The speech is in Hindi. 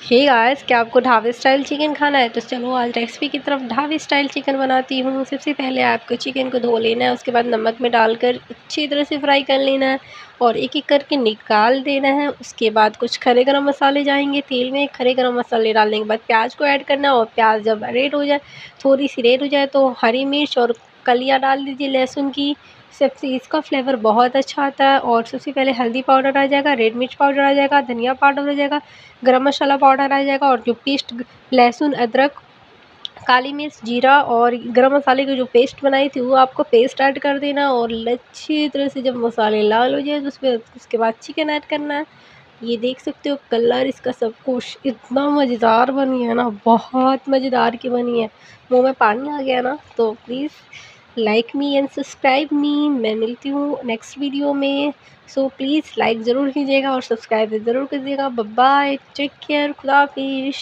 हे गाइस, क्या आपको ढाबे स्टाइल चिकन खाना है? तो चलो आज रेसिपी की तरफ ढाबे स्टाइल चिकन बनाती हूँ। सबसे पहले आपको चिकन को धो लेना है, उसके बाद नमक में डालकर अच्छी तरह से फ्राई कर लेना है और एक-एक करके निकाल देना है। उसके बाद कुछ खड़े गरम मसाले जाएँगे तेल में, खड़े गरम मसाले डालने के बाद प्याज़ को ऐड करना है और प्याज़ जब रेड हो जाए, थोड़ी-सी रेड हो जाए तो हरी मिर्च और कलियाँ डाल दीजिए लहसुन की। सबसे इसका फ्लेवर बहुत अच्छा आता है और सबसे पहले हल्दी पाउडर आ जाएगा, रेड मिर्च पाउडर आ जाएगा, धनिया पाउडर आ जाएगा, गरम मसाला पाउडर आ जाएगा और जो पेस्ट लहसुन, अदरक, काली मिर्च, जीरा और गरम मसाले की जो पेस्ट बनाई थी वो आपको पेस्ट ऐड कर देना और अच्छी तरह से जब मसाले लाल हो जाए तो उसमें उसके बाद चिकन ऐड करना है। ये देख सकते हो कलर इसका सब कुछ इतना मज़ेदार बनी है ना, बहुत मज़ेदार की बनी है। मुँह में पानी आ गया ना, तो please like me and subscribe मी। मैं मिलती हूँ नेक्स्ट वीडियो में। सो प्लीज़ लाइक ज़रूर कीजिएगा और सब्सक्राइब ज़रूर कीजिएगा। बाय बाय, टेक केयर, खुदा हाफिज़।